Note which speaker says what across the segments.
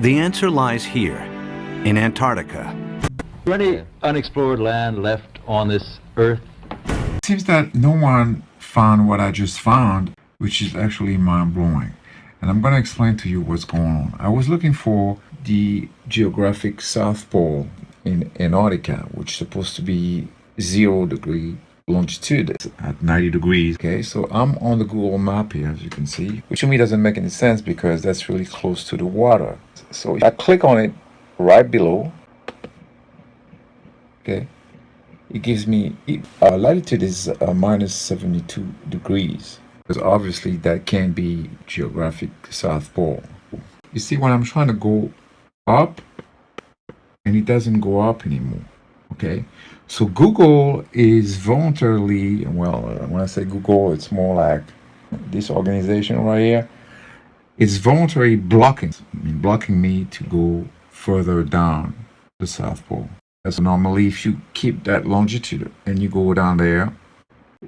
Speaker 1: The answer lies here, in Antarctica.
Speaker 2: Is there any unexplored land left on this Earth?
Speaker 3: It seems that no one found what I just found, which is actually mind-blowing. And I'm going to explain to you what's going on. I was looking for the geographic South Pole in Antarctica, which is supposed to be 0° longitude at 90 degrees. Okay, so I'm on the Google map here, as you can see, which to me doesn't make any sense because that's really close to the water. So if I click on it right below, okay, it gives me latitude is minus 72 degrees. Because obviously that can't be geographic South Pole. You see, when I'm trying to go up, and it doesn't go up anymore. Okay, so Google is voluntarily, well, when I say Google, it's more like this organization right here. It's voluntarily blocking me to go further down the South Pole. So normally, if you keep that longitude and you go down there,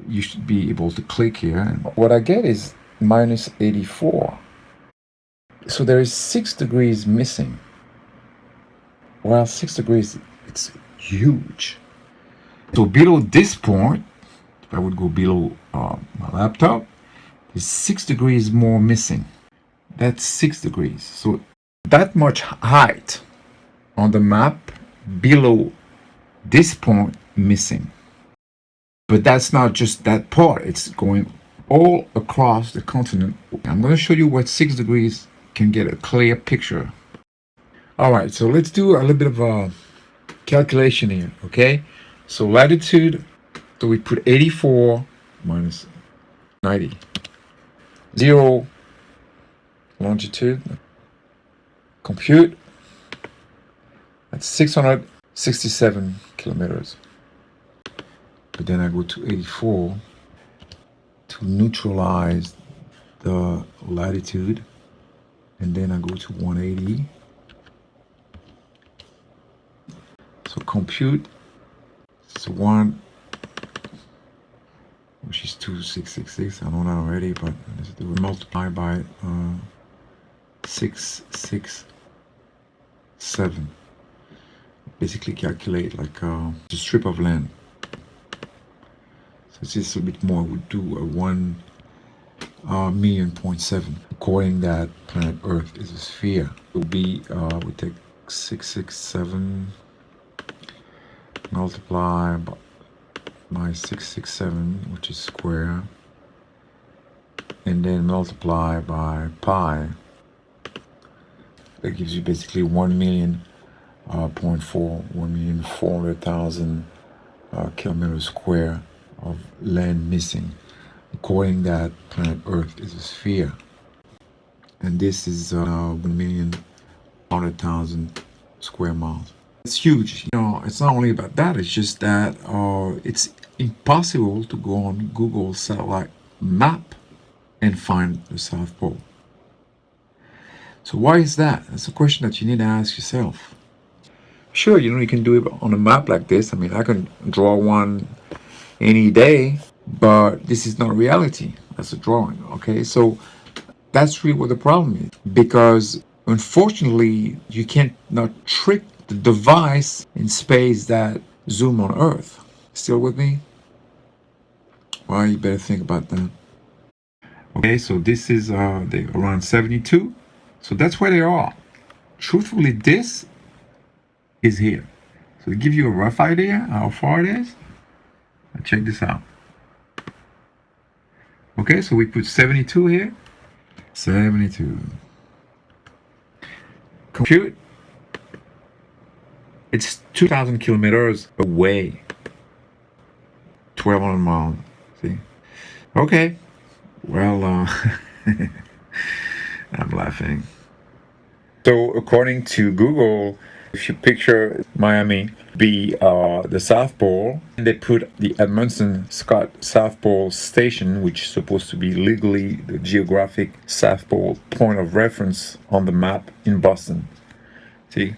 Speaker 3: you should be able to click here. And what I get is minus 84. So there is 6 degrees missing. Well, 6 degrees, it's huge. So below this point, if I would go below my laptop, there's 6 degrees more missing. That's 6 degrees. So that much height on the map below this point missing. But that's not just that part. It's going all across the continent. I'm going to show you what 6 degrees can get a clear picture. All right, so let's do a little bit of a calculation here, okay? So latitude, so we put 84 minus 90. 0 longitude. Compute. That's 667 kilometers. But then I go to 84 to neutralize the latitude, and then I go to 180. So compute, so 1, which is 2666. I know that already, but let's do it. Multiply by 667. Basically calculate like a strip of land. So it's just a bit more. We do a 1.7 million. According that planet Earth is a sphere. It will be we take 667 multiply by 667, which is square, and then multiply by pi. That gives you basically 1,400,000 kilometers square of land missing, according that planet Earth is a sphere. And this is 1,100,000 square miles. It's huge. You know, it's not only about that, it's just that it's impossible to go on Google satellite map and find the South Pole. So why is that? That's a question that you need to ask yourself. Sure, you know, you can do it on a map like this. I mean, I can draw one any day, but this is not reality. That's a drawing, okay? So that's really what the problem is, because unfortunately, you can't not trick the device in space that zoom on Earth. Still with me? Well, you better think about that. Okay, so this is they around 72. So that's where they are. Truthfully, this is here. So to give you a rough idea how far it is, check this out. Okay, so we put 72 here. 72. Compute. It's 2,000 kilometers away. 1,200 miles. See? Okay. Well, I'm laughing. So according to Google, if you picture Miami be the South Pole, and they put the Edmondson Scott South Pole Station, which is supposed to be legally the geographic South Pole point of reference on the map in Boston. See?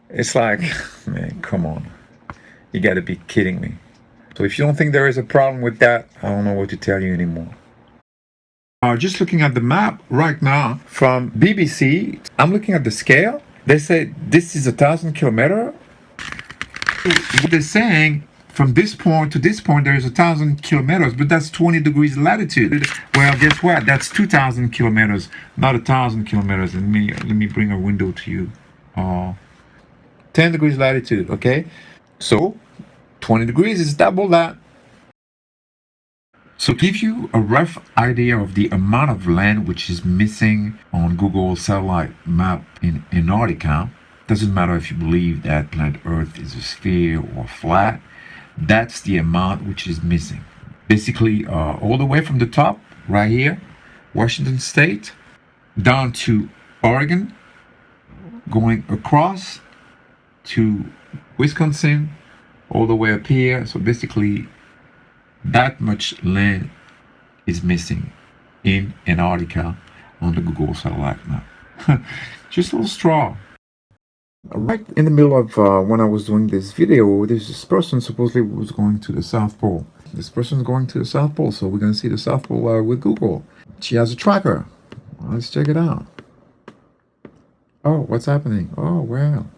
Speaker 3: It's like, man, come on. You gotta be kidding me. So if you don't think there is a problem with that, I don't know what to tell you anymore. Just looking at the map right now from BBC, I'm looking at the scale. They say this is 1,000 kilometers. What they're saying, from this point to this point, there's 1,000 kilometers, but that's 20 degrees latitude. Well, guess what? That's 2,000 kilometers, not 1,000 kilometers. Let me bring a window to you. 10 degrees latitude, okay? So 20 degrees is double that. So give you a rough idea of the amount of land which is missing on Google satellite map in Antarctica. Doesn't matter if you believe that planet Earth is a sphere or flat. That's the amount which is missing. Basically, all the way from the top, right here, Washington State, down to Oregon, going across to Wisconsin, all the way up here. So basically, that much land is missing in Antarctica on the Google satellite map. Just a little straw. Right in the middle of when I was doing this video, there's this person supposedly was going to the South Pole. This person's going to the South Pole, so we're going to see the South Pole with Google. She has a tracker. Let's check it out. Oh, what's happening? Oh, well.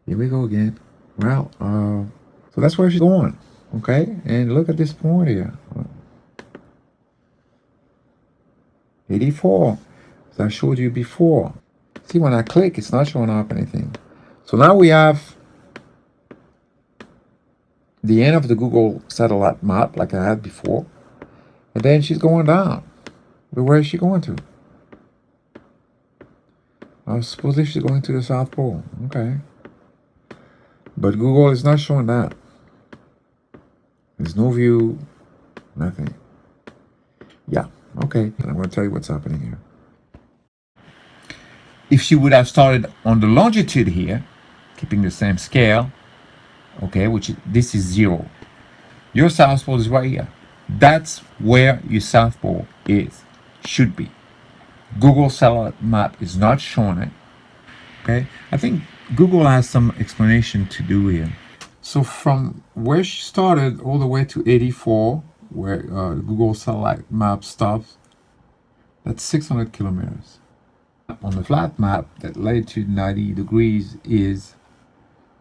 Speaker 3: Here we go again. Well, so that's where she's going. Okay, and look at this point here. 84, as I showed you before. See, when I click, it's not showing up anything. So now we have the end of the Google satellite map, like I had before. And then she's going down. But where is she going to? Supposedly she's going to the South Pole. Okay. But Google is not showing that. There's no view, nothing. Yeah, okay. I'm going to tell you what's happening here. If she would have started on the longitude here, keeping the same scale, okay, this is 0. Your South Pole is right here. That's where your South Pole is, should be. Google satellite map is not showing it. Okay, I think Google has some explanation to do here. So from where she started all the way to 84, where Google satellite map stops, that's 600 kilometers. On the flat map, that latitude 90 degrees is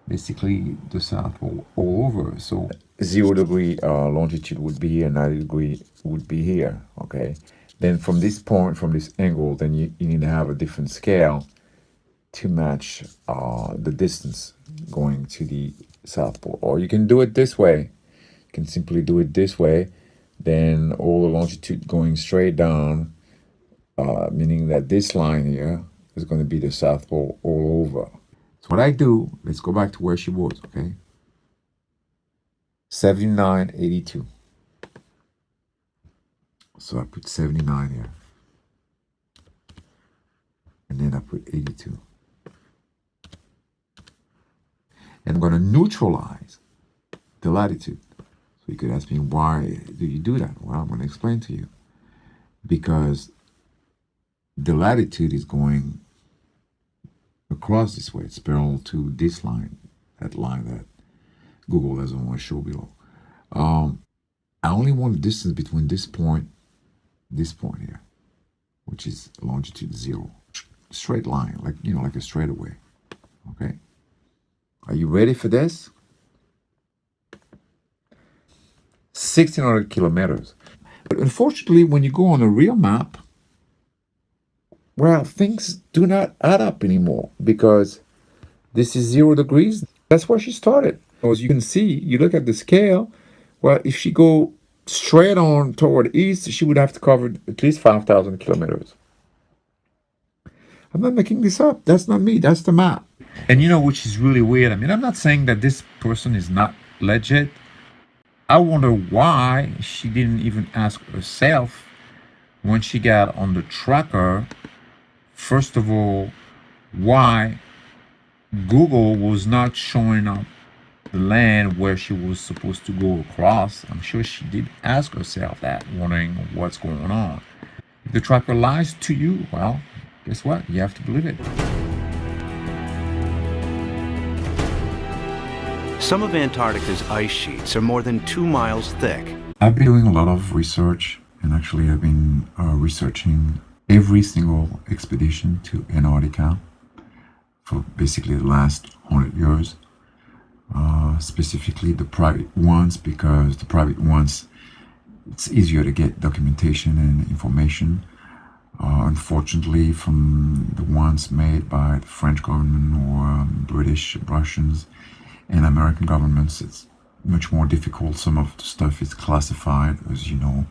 Speaker 3: basically the South Pole all over. So 0 degree longitude would be here, 90 degree would be here, okay? Then from this point, from this angle, then you need to have a different scale to match the distance going to the South Pole. Or you can do it this way. You can simply do it this way. Then all the longitude going straight down, meaning that this line here is going to be the South Pole all over. So what I do, let's go back to where she was, okay? 79.82. So I put 79 here. And then I put 82. And I'm going to neutralize the latitude. So you could ask me, why do you do that? Well, I'm going to explain to you. Because the latitude is going across this way. It's parallel to this line, that Google doesn't want to show below. I only want the distance between this point here, which is longitude 0. Straight line, like a straightaway. Okay? Are you ready for this? 1,600 kilometers. But unfortunately, when you go on a real map, well, things do not add up anymore because this is 0 degrees. That's where she started. As you can see, you look at the scale. Well, if she go straight on toward east, she would have to cover at least 5,000 kilometers. I'm not making this up. That's not me. That's the map. And you know, which is really weird. I mean, I'm not saying that this person is not legit. I wonder why she didn't even ask herself when she got on the tracker. First of all, why Google was not showing up the land where she was supposed to go across. I'm sure she did ask herself that, wondering what's going on. If the tracker lies to you, well, guess what? You have to believe it.
Speaker 1: Some of Antarctica's ice sheets are more than 2 miles thick.
Speaker 3: I've been doing a lot of research and actually I've been researching every single expedition to Antarctica for basically the last 100 years. Specifically the private ones, because the private ones, it's easier to get documentation and information. Unfortunately, from the ones made by the French government or British, Russians, and American governments, it's much more difficult. Some of the stuff is classified, as you know.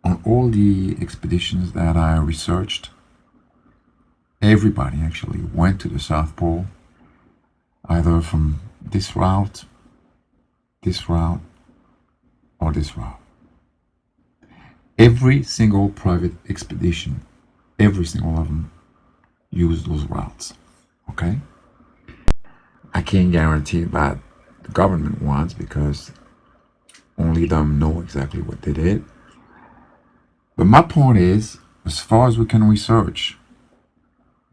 Speaker 3: On all the expeditions that I researched, everybody actually went to the South Pole, either from this route, or this route. Every single private expedition, every single of them, used those routes. Okay? I can't guarantee that the government ones, because only them know exactly what they did. But my point is, as far as we can research,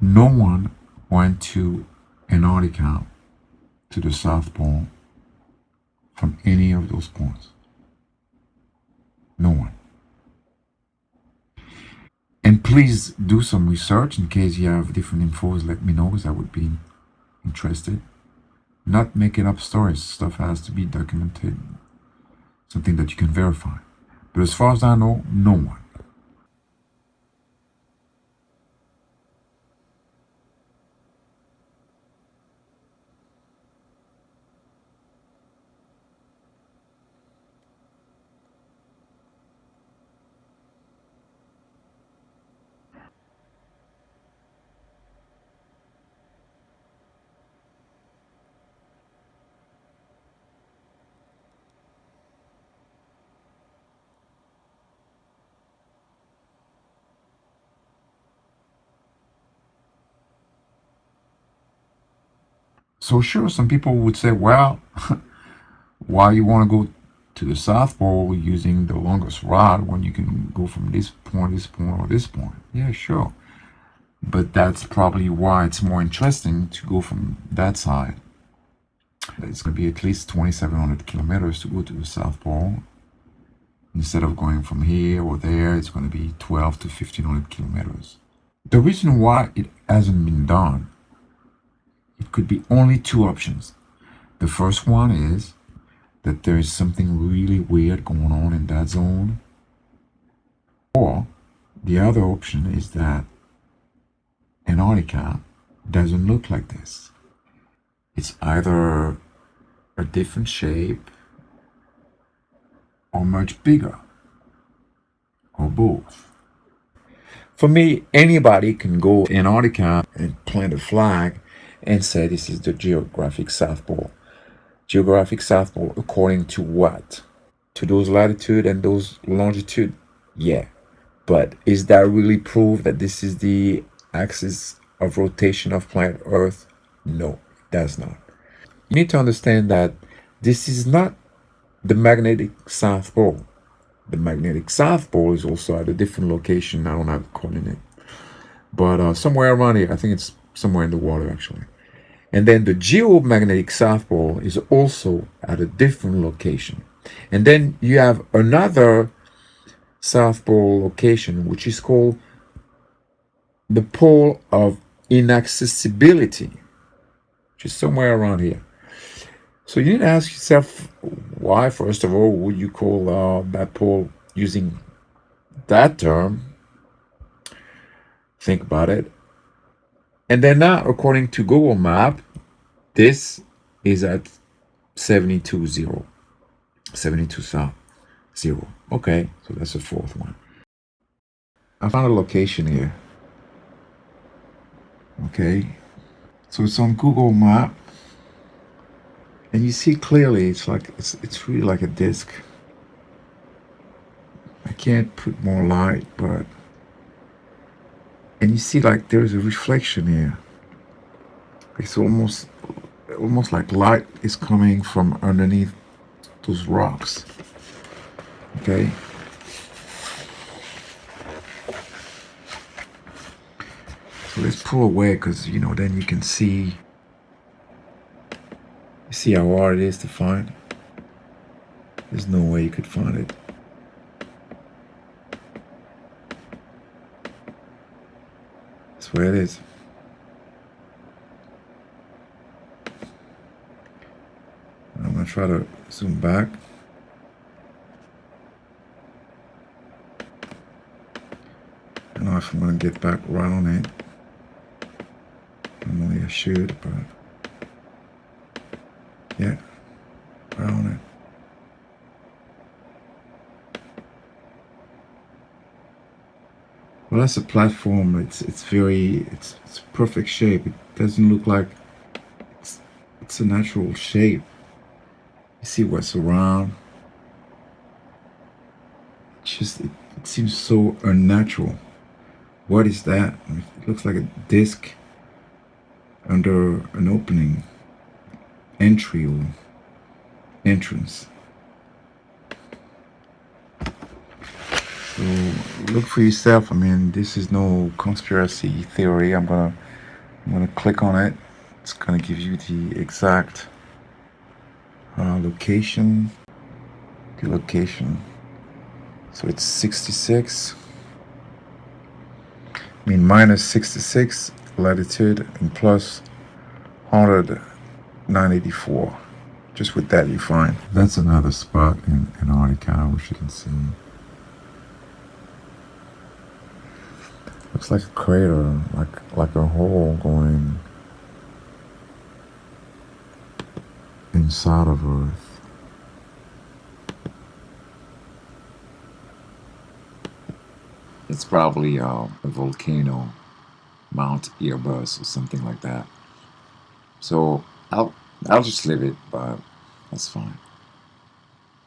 Speaker 3: no one went to Antarctica, to the South Pole, from any of those points. No one. And please do some research in case you have different infos. Let me know, because I would be interested. Not making up stories. Stuff has to be documented. Something that you can verify. But as far as I know, no one. So sure, some people would say, well, why you want to go to the South Pole using the longest route when you can go from this point, or this point? Yeah, sure. But that's probably why it's more interesting to go from that side. It's going to be at least 2,700 kilometers to go to the South Pole. Instead of going from here or there, it's going to be 12 to 1,500 kilometers. The reason why it hasn't been done, it could be only two options. The first one is that there is something really weird going on in that zone. Or the other option is that Antarctica doesn't look like this. It's either a different shape or much bigger, or both. For me, anybody can go to Antarctica and plant a flag and say this is the Geographic South Pole. Geographic South Pole according to what? To those latitude and those longitude? Yeah. But is that really proof that this is the axis of rotation of planet Earth? No, it does not. You need to understand that this is not the magnetic South Pole. The magnetic South Pole is also at a different location. I don't have the coordinate, but somewhere around here. I think it's somewhere in the water actually. And then the geomagnetic South Pole is also at a different location. And then you have another South Pole location, which is called the pole of inaccessibility, which is somewhere around here. So you need to ask yourself, why, first of all, would you call that pole using that term? Think about it. And then now, according to Google Map, this is at 72.0, 72 south 0. Okay, so that's the fourth one. I found a location here. Okay, so it's on Google Map, and you see clearly it's like it's really like a disc. I can't put more light, but and you see like there's a reflection here. It's almost like light is coming from underneath those rocks. Okay. So let's pull away, because then you can see. You see how hard it is to find? There's no way you could find it. That's where it is. I'm gonna try to zoom back. I don't know if I'm gonna get back right on it. Normally I should, but yeah, right on it. Well, that's a platform. It's perfect shape. It doesn't look like it's a natural shape. You see what's around. It seems so unnatural. What is that? It looks like a disc under an opening, entry or entrance. So look for yourself. I mean, this is no conspiracy theory. I'm gonna click on it. It's gonna give you the exact location. The location. So it's 66. I mean minus 66 latitude and plus 100 984. Just with that you find. That's another spot in Antarctica, which you can see. Looks like a crater, like a hole going inside of Earth. It's probably a volcano, Mount Erebus or something like that. So I'll just leave it, but that's fine.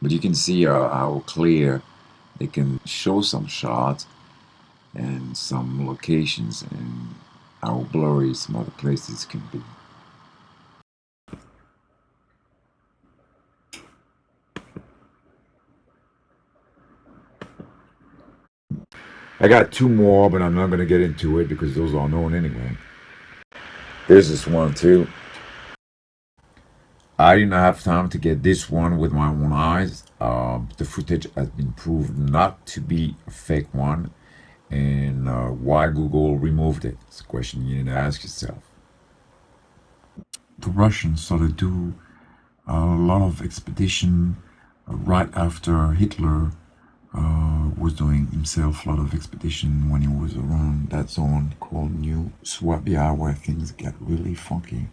Speaker 3: But you can see how clear they can show some shots and some locations and how blurry some other places can be. I got two more, but I'm not going to get into it because those are known anyway. There's this one too. I didn't have time to get this one with my own eyes. The footage has been proved not to be a fake one. And why Google removed it? It's a question you need to ask yourself. The Russians started to do a lot of expedition right after Hitler was doing himself a lot of expedition when he was around that zone called New Swabia, where things get really funky.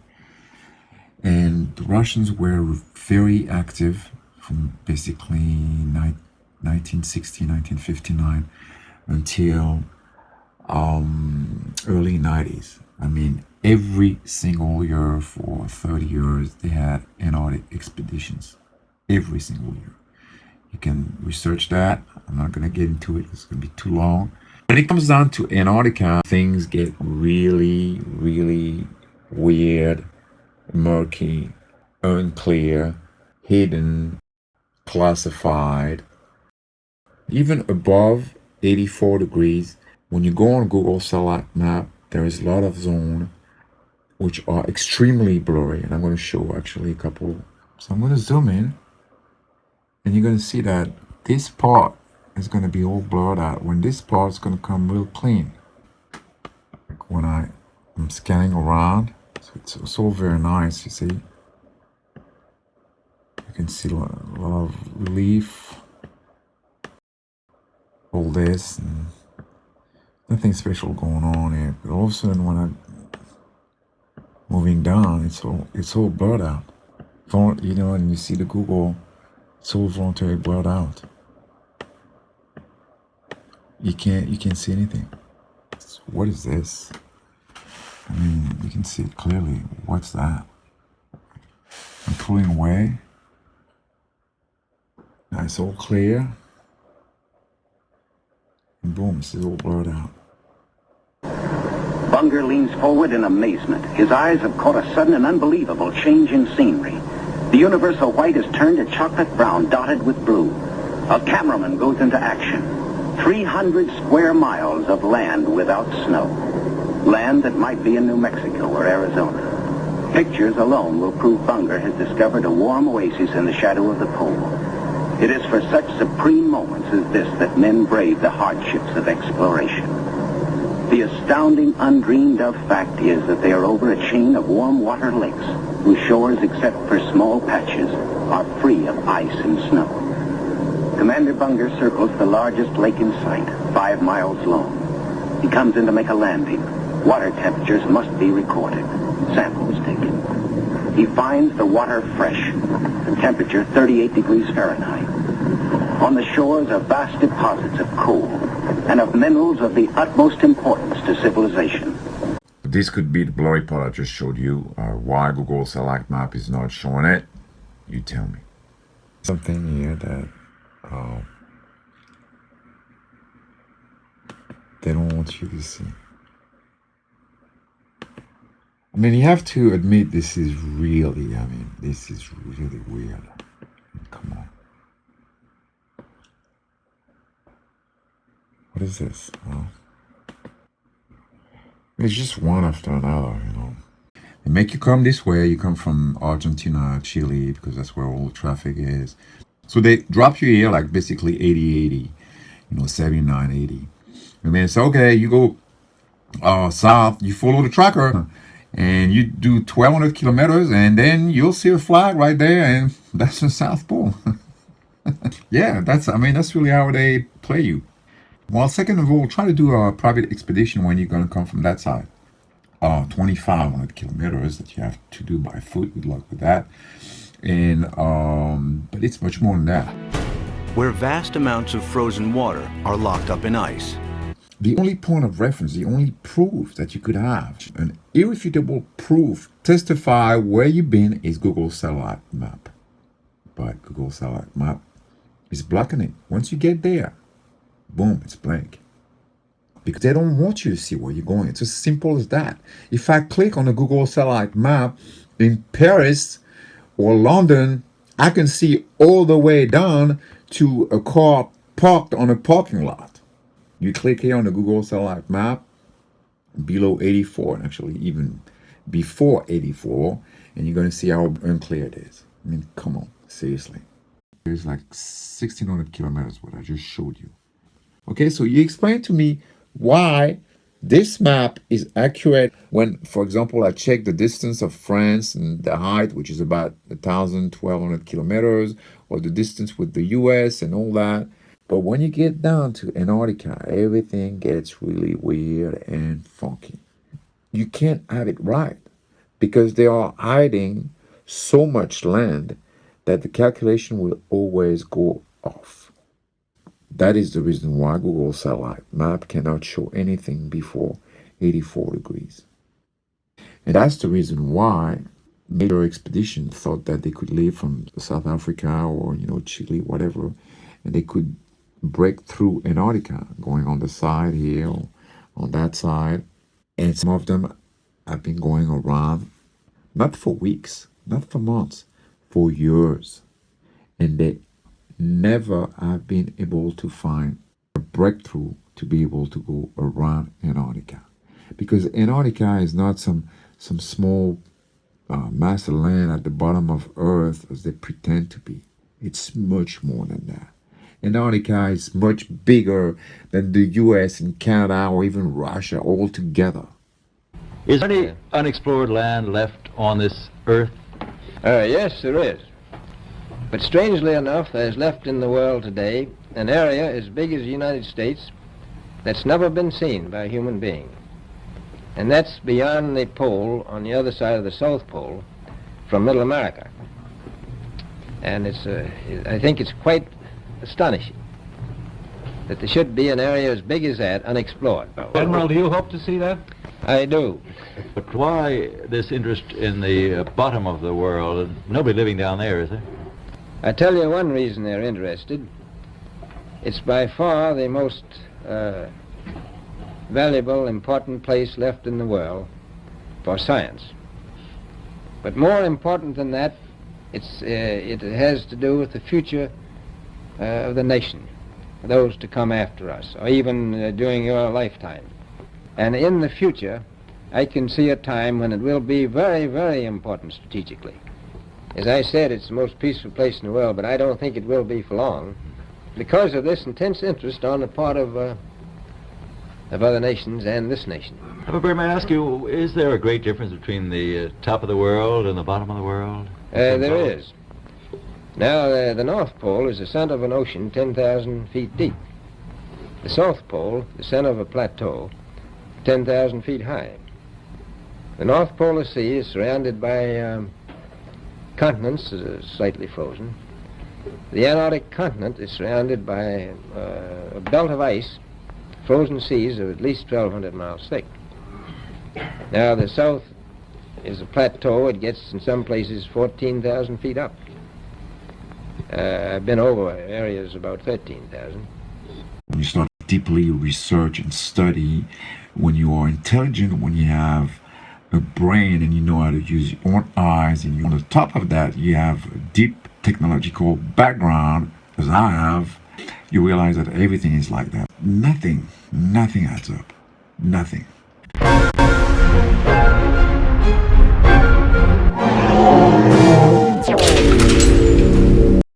Speaker 3: And the Russians were very active from basically 1960, 1959 until early 90s. I mean, every single year for 30 years they had Antarctic expeditions. Every single year. You can research that. I'm not going to get into it. It's going to be too long. When it comes down to Antarctica, things get really, really weird, murky, unclear, hidden, classified. Even above 84 degrees, when you go on Google satellite map, there is a lot of zones which are extremely blurry. And I'm going to show actually a couple. So I'm going to zoom in. And you're going to see that this part is going to be all blurred out. When this part is going to come real clean. Like when I'm scanning around, so it's all very nice, you see. You can see a lot of relief. All this, and nothing special going on here. But all of a sudden when I'm moving down, it's all blurred out. You know, and you see the Google, it's all voluntarily blurred out. You can't see anything. What is this? I mean, you can see it clearly. What's that? I'm pulling away. Now it's all clear. And boom, this is all blurred out.
Speaker 4: Bunger leans forward in amazement. His eyes have caught a sudden and unbelievable change in scenery. The universal white is turned to chocolate brown, dotted with blue. A cameraman goes into action. 300 square miles of land without snow. Land that might be in New Mexico or Arizona. Pictures alone will prove Bunger has discovered a warm oasis in the shadow of the pole. It is for such supreme moments as this that men brave the hardships of exploration. The astounding, undreamed of fact is that they are over a chain of warm water lakes whose shores, except for small patches, are free of ice and snow. Commander Bunger circles the largest lake in sight, 5 miles long. He comes in to make a landing. Water temperatures must be recorded. Samples taken. He finds the water fresh, the temperature 38 degrees Fahrenheit. On the shores are vast deposits of coal and of minerals of the utmost importance to civilization.
Speaker 3: This could be the blurry part I just showed you. Why Google Satellite Map is not showing it? You tell me. Something here that they don't want you to see. I mean, you have to admit this is really weird. Come on. What is this? Oh. It's just one after another, you know. They make you come this way. You come from Argentina, Chile, because that's where all the traffic is. So they drop you here like basically 80, 79, 80. And then it's okay, you go south, you follow the tracker, and you do 1,200 kilometers, and then you'll see a flag right there, and that's the South Pole. Yeah, that's really how they play you. Well, second of all, try to do a private expedition when you're going to come from that side. 2,500 kilometers that you have to do by foot. Good luck with that. And but it's much more than that.
Speaker 1: Where vast amounts of frozen water are locked up in ice.
Speaker 3: The only point of reference, the only proof that you could have, an irrefutable proof, testify where you've been, is Google Satellite Map. But Google Satellite Map is blocking it. Once you get there, boom, it's blank. Because they don't want you to see where you're going. It's as simple as that. If I click on a Google Satellite Map in Paris or London, I can see all the way down to a car parked on a parking lot. You click here on the Google Satellite Map, below 84, and actually even before 84, and you're going to see how unclear it is. I mean, come on, seriously. It's like 1,600 kilometers, what I just showed you. Okay, so you explain to me why this map is accurate when, for example, I check the distance of France and the height, which is about 1,000, 1,200 kilometers, or the distance with the US and all that. But when you get down to Antarctica, everything gets really weird and funky. You can't have it right because they are hiding so much land that the calculation will always go off. That is the reason why Google Satellite Map cannot show anything before 84 degrees. And that's the reason why major expeditions thought that they could leave from South Africa or, Chile, whatever, and they could break through Antarctica, going on the side here or on that side. And some of them have been going around, not for weeks, not for months, for years. And they never have been able to find a breakthrough to be able to go around Antarctica. Because Antarctica is not some small mass of land at the bottom of Earth as they pretend to be. It's much more than that. Antarctica is much bigger than the US and Canada or even Russia all together.
Speaker 2: Is there any unexplored land left on this Earth?
Speaker 5: Yes, there is. But strangely enough, there's left in the world today an area as big as the United States that's never been seen by a human being. And that's beyond the pole, on the other side of the South Pole, from Middle America. And I think it's quite astonishing that there should be an area as big as that unexplored.
Speaker 2: Admiral, do you hope to see that?
Speaker 5: I do.
Speaker 2: But why this interest in the bottom of the world? Nobody living down there, is there?
Speaker 5: I tell you one reason they're interested. It's by far the most valuable, important place left in the world for science. But more important than that, it has to do with the future of the nation, those to come after us, or even during your lifetime. And in the future, I can see a time when it will be very, very important strategically. As I said, it's the most peaceful place in the world, but I don't think it will be for long because of this intense interest on the part of of other nations and this nation.
Speaker 2: However, may I ask you, is there a great difference between the top of the world and the bottom of the world?
Speaker 5: There is. Now, the North Pole is the center of an ocean 10,000 feet deep. The South Pole, the center of a plateau, 10,000 feet high. The North Polar Sea is surrounded by continents slightly frozen. The Antarctic continent is surrounded by a belt of ice, frozen seas of at least 1,200 miles thick. Now, the South is a plateau. It gets, in some places, 14,000 feet up. I've been over areas about 13,000.
Speaker 3: When you start to deeply research and study, when you are intelligent, when you have a brain and you know how to use your own eyes, and on the top of that you have a deep technological background, as I have, you realize that everything is like that. Nothing adds up. Nothing.